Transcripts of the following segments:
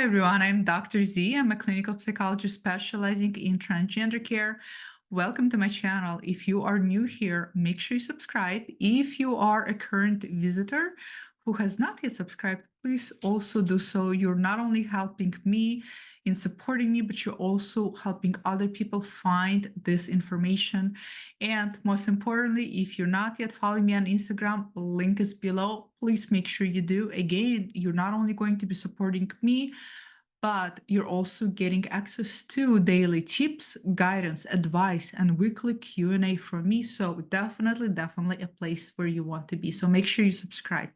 everyone, I'm Dr. Z. I'm a clinical psychologist specializing in transgender care. Welcome to my channel. If you are new here, make sure you subscribe. If you are a current visitor who has not yet subscribed, please also do so. You're not only helping me in supporting me, but you're also helping other people find this information. And most importantly, if you're not yet following me on Instagram, link is below. Please make sure you do. Again, you're not only going to be supporting me, but you're also getting access to daily tips, guidance, advice, and weekly Q&A from me. So definitely a place where you want to be. So make sure you subscribe.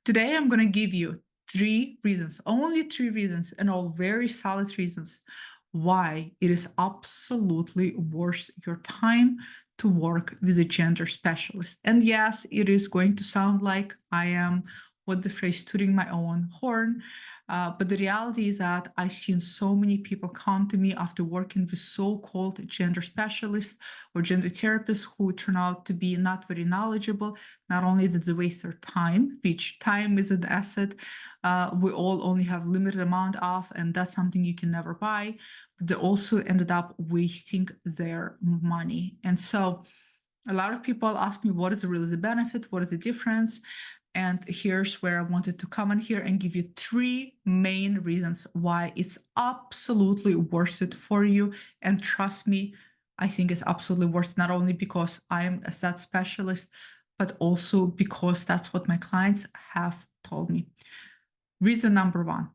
Today, I'm going to give you only three reasons, and all very solid reasons why it is absolutely worth your time to work with a gender specialist. And yes, it is going to sound like I am, what the phrase, tooting my own horn. But the reality is that I've seen so many people come to me after working with so-called gender specialists or gender therapists who turn out to be not very knowledgeable. Not only did they waste their time, which time is an asset we all only have limited amount of, and that's something you can never buy, but they also ended up wasting their money. And so a lot of people ask me, what is really the benefit? What is the difference? And here's where I wanted to come in here and give you three main reasons why it's absolutely worth it for you. And trust me, I think it's absolutely worth it, not only because I'm a SAT specialist, but also because that's what my clients have told me. Reason number one,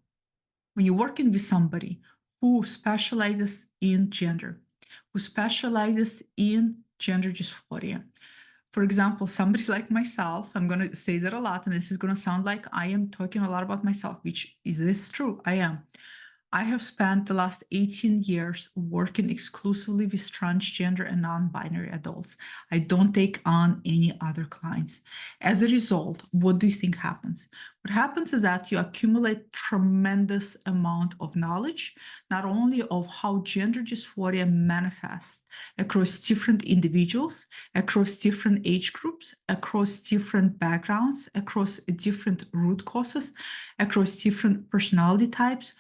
when you're working with somebody who specializes in gender, who specializes in gender dysphoria, for example, somebody like myself, I'm going to say that a lot, and this is going to sound like I am talking a lot about myself, which is this true? I am. I have spent the last 18 years working exclusively with transgender and non-binary adults. I don't take on any other clients. As a result, what do you think happens? What happens is that you accumulate tremendous amount of knowledge, not only of how gender dysphoria manifests across different individuals, across different age groups, across different backgrounds, across different root causes, across different personality types.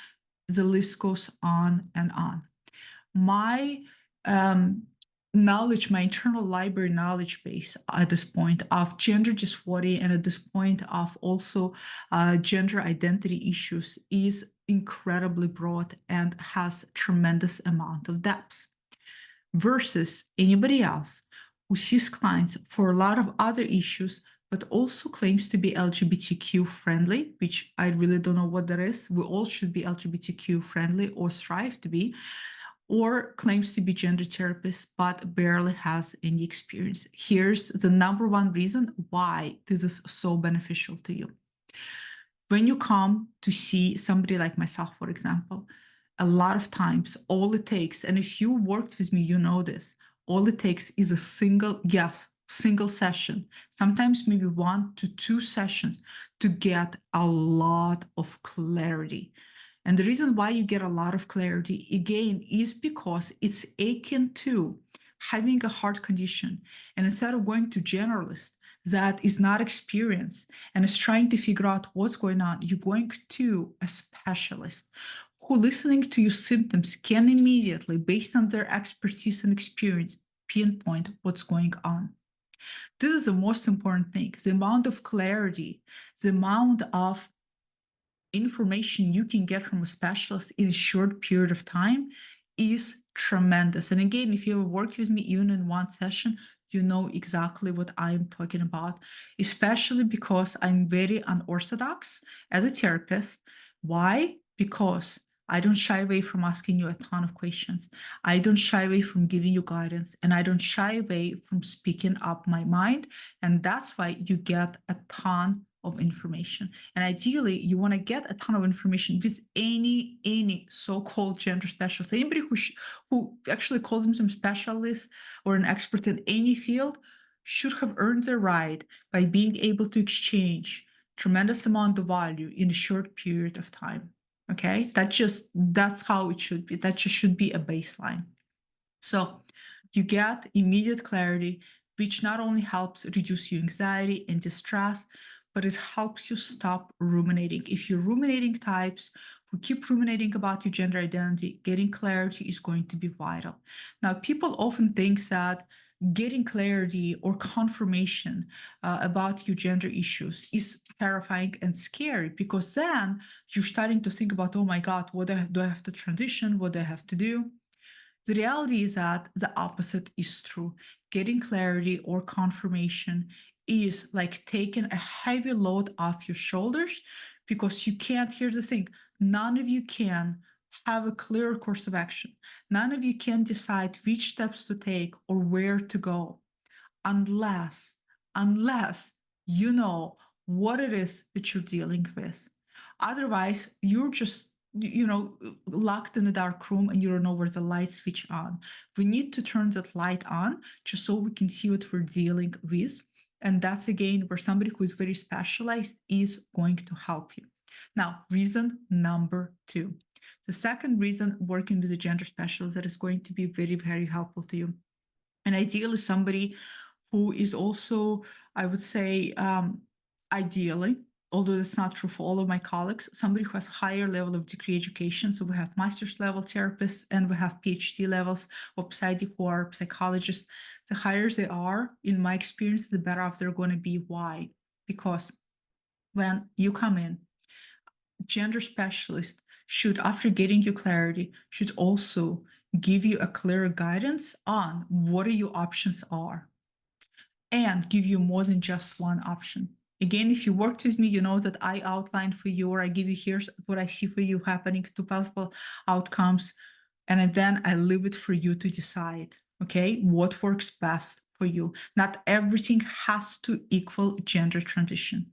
The list goes on and on. My knowledge, my internal library knowledge base at this point of gender dysphoria and at this point of also gender identity issues is incredibly broad and has tremendous amount of depth versus anybody else who sees clients for a lot of other issues but also claims to be LGBTQ friendly, which I really don't know what that is. We all should be LGBTQ friendly or strive to be, or claims to be gender therapist, but barely has any experience. Here's the number one reason why this is so beneficial to you. When you come to see somebody like myself, for example, a lot of times all it takes, and if you worked with me, you know this, all it takes is a single session, sometimes maybe 1 to 2 sessions to get a lot of clarity. And the reason why you get a lot of clarity, again, is because it's akin to having a heart condition. And instead of going to generalist that is not experienced and is trying to figure out what's going on, you're going to a specialist who, listening to your symptoms, can immediately, based on their expertise and experience, pinpoint what's going on. This is the most important thing. The amount of clarity, the amount of information you can get from a specialist in a short period of time is tremendous. And again, if you ever worked with me even in one session, you know exactly what I'm talking about, especially because I'm very unorthodox as a therapist. Why? Because I don't shy away from asking you a ton of questions. I don't shy away from giving you guidance, and I don't shy away from speaking up my mind. And that's why you get a ton of information. And ideally, you want to get a ton of information with any so-called gender specialist. Anybody who actually calls themselves specialist or an expert in any field should have earned their right by being able to exchange tremendous amount of value in a short period of time. Okay, that's how it should be. That just should be a baseline. So you get immediate clarity, which not only helps reduce your anxiety and distress, but it helps you stop ruminating. If you're ruminating types who keep ruminating about your gender identity, getting clarity is going to be vital. Now, people often think that getting clarity or confirmation about your gender issues is terrifying and scary, because then you're starting to think about, oh my God, what do I have to transition? What do I have to do? The reality is that the opposite is true. Getting clarity or confirmation is like taking a heavy load off your shoulders, because you can't. Hear the thing, none of you can have a clear course of action. None of you can decide which steps to take or where to go unless you know what it is that you're dealing with. Otherwise, you're just locked in a dark room and you don't know where the light switch on. We need to turn that light on just so we can see what we're dealing with. And that's again where somebody who is very specialized is going to help you. Now, reason number 2. The second reason working with a gender specialist that is going to be very, very helpful to you. And ideally somebody who is also, I would say, ideally, although that's not true for all of my colleagues, somebody who has higher level of degree education. So we have master's level therapists and we have PhD levels of PsyD who are psychologists. The higher they are, in my experience, the better off they're going to be. Why? Because when you come in, gender specialist should, after getting you clarity, should also give you a clear guidance on what your options are and give you more than just one option. Again, if you worked with me, you know that I outline for you, or I give you, here's what I see for you happening, two possible outcomes, and then I leave it for you to decide, okay, what works best for you. Not everything has to equal gender transition.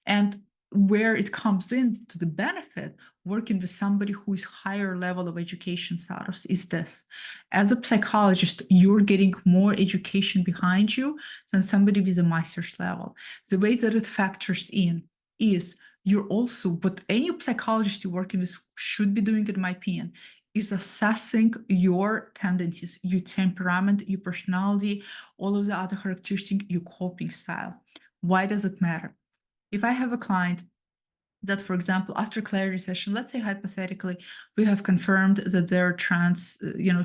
And where it comes in to the benefit, working with somebody who is higher level of education status, is this. As a psychologist, you're getting more education behind you than somebody with a master's level. The way that it factors in is you're also, what any psychologist you're working with should be doing, in my opinion, is assessing your tendencies, your temperament, your personality, all of the other characteristics, your coping style. Why does it matter? If I have a client that, for example, after clarity session, let's say hypothetically, we have confirmed that they're trans,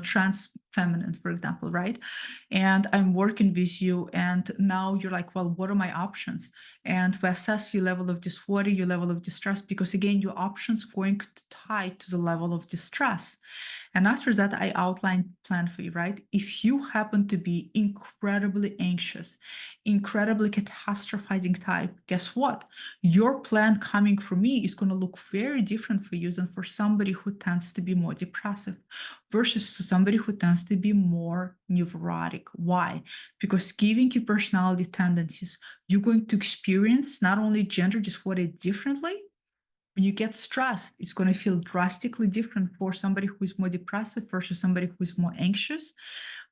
trans feminine, for example, right? And I'm working with you, and now you're like, well, what are my options? And we assess your level of dysphoria, your level of distress, because again, your options going to tie to the level of distress. And after that, I outline plan for you, right? If you happen to be incredibly anxious, incredibly catastrophizing type, guess what? Your plan coming from me is going to look very different for you than for somebody who tends to be more depressive versus to somebody who tends to be more neurotic. Why? Because giving you personality tendencies, you're going to experience not only gender dysphoria differently. When you get stressed, it's going to feel drastically different for somebody who is more depressive versus somebody who is more anxious.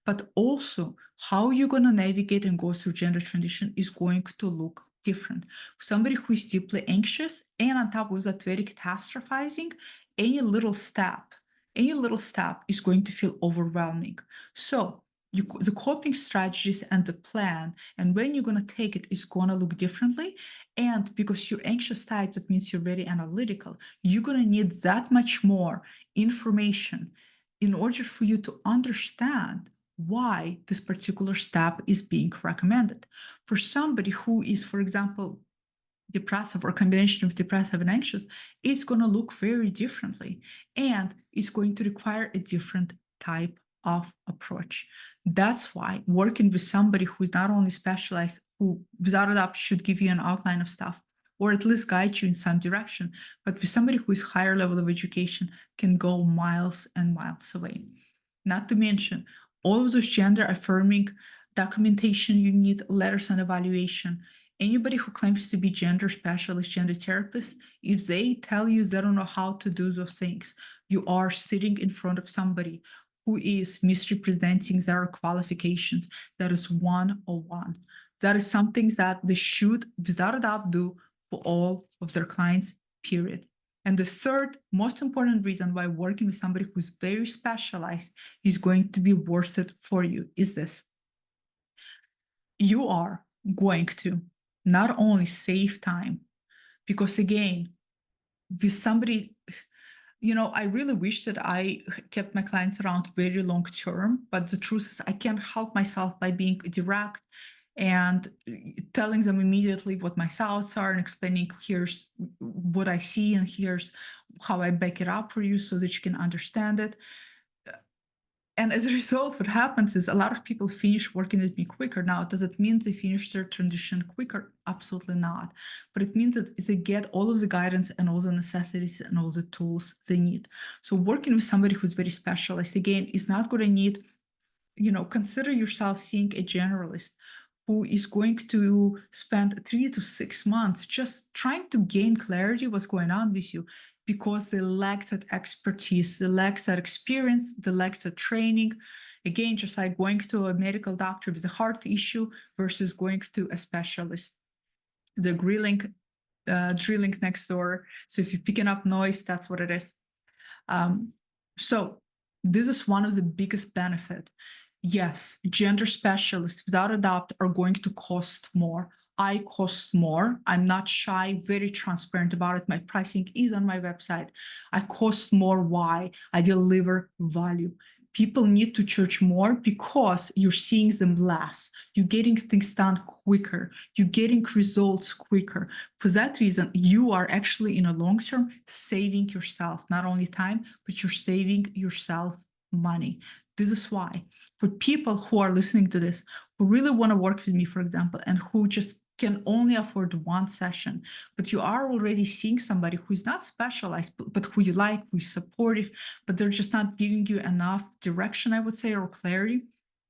But also, how you're going to navigate and go through gender transition is going to look different. For somebody who is deeply anxious and on top of that very catastrophizing, any little step is going to feel overwhelming. So the coping strategies and the plan and when you're going to take it is going to look differently. And because you're anxious type, that means you're very analytical. You're going to need that much more information in order for you to understand why this particular step is being recommended. For somebody who is, for example, depressive or combination of depressive and anxious, it's going to look very differently. And it's going to require a different type of approach. That's why working with somebody who's not only specialized, who without a doubt should give you an outline of stuff, or at least guide you in some direction, but with somebody who is higher level of education can go miles and miles away. Not to mention all of those gender affirming documentation you need, letters and evaluation. Anybody who claims to be gender specialist, gender therapist, if they tell you they don't know how to do those things, you are sitting in front of somebody who is misrepresenting their qualifications. That is 101. That is something that they should, without a doubt, do for all of their clients, period. And the third most important reason why working with somebody who's very specialized is going to be worth it for you is this. You are going to not only save time, because again, with somebody, I really wish that I kept my clients around very long term, but the truth is I can't help myself by being direct and telling them immediately what my thoughts are and explaining here's what I see and here's how I back it up for you so that you can understand it. And as a result, what happens is a lot of people finish working with me quicker. Now, does it mean they finish their transition quicker? Absolutely not. But it means that they get all of the guidance and all the necessities and all the tools they need. So working with somebody who's very specialized, again, is not going to need, consider yourself seeing a generalist who is going to spend 3 to 6 months just trying to gain clarity what's going on with you because they lack that expertise, they lack that experience, they lack that training. Again, just like going to a medical doctor with a heart issue versus going to a specialist. The drilling next door. So if you're picking up noise, that's what it is. So this is one of the biggest benefits. Yes, gender specialists, without a doubt, are going to cost more. I cost more. I'm not shy, very transparent about it. My pricing is on my website. I cost more. Why? I deliver value. People need to charge more because you're seeing them less. You're getting things done quicker. You're getting results quicker. For that reason, you are actually in a long term saving yourself, not only time, but you're saving yourself money. This is why for people who are listening to this, who really want to work with me, for example, and who just can only afford one session, but you are already seeing somebody who is not specialized, but who you like, who's supportive, but they're just not giving you enough direction, I would say, or clarity.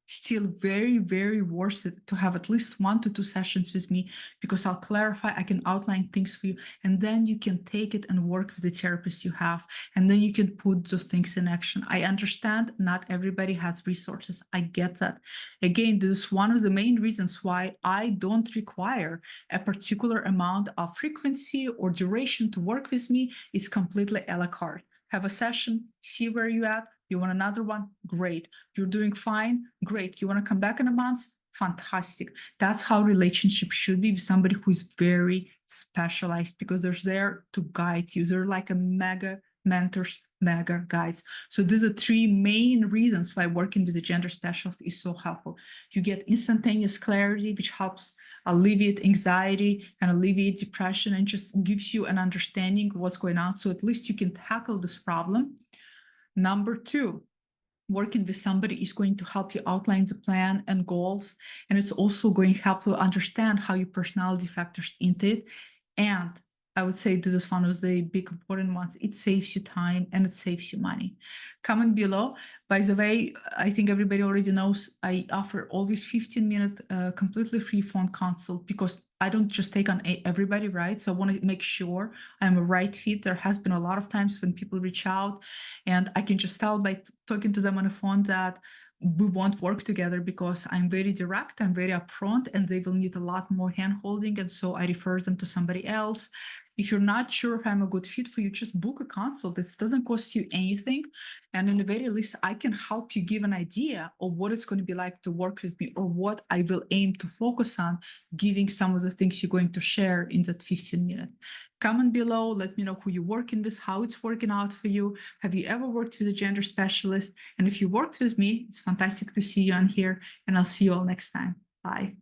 Still very, very worth it to have at least 1 to 2 sessions with me because I'll clarify, I can outline things for you, and then you can take it and work with the therapist you have, and then you can put those things in action. I understand not everybody has resources. I get that. Again, this is one of the main reasons why I don't require a particular amount of frequency or duration to work with me. It's completely a la carte. Have a session, see where you're at. You want another one? Great. You're doing fine? Great. You want to come back in a month? Fantastic. That's how relationships should be with somebody who is very specialized because they're there to guide you. They're like a mega mentors, mega guides. So these are 3 main reasons why working with a gender specialist is so helpful. You get instantaneous clarity, which helps alleviate anxiety and alleviate depression and just gives you an understanding of what's going on. So at least you can tackle this problem. Number 2, working with somebody is going to help you outline the plan and goals, and it's also going to help you understand how your personality factors into it. And I would say this is one of the big important ones. It saves you time and it saves you money. Comment below. By the way, I think everybody already knows I offer always 15-minute completely free phone consult because I don't just take on everybody, right? So I want to make sure I'm a right fit. There has been a lot of times when people reach out and I can just tell by talking to them on the phone that we won't work together because I'm very direct, I'm very upfront, and they will need a lot more hand-holding. And so I refer them to somebody else. If you're not sure if I'm a good fit for you, just book a consult. It doesn't cost you anything. And in the very least, I can help you give an idea of what it's going to be like to work with me or what I will aim to focus on, giving some of the things you're going to share in that 15 minutes. Comment below, let me know who you're working with, how it's working out for you. Have you ever worked with a gender specialist? And if you worked with me, it's fantastic to see you on here, and I'll see you all next time. Bye.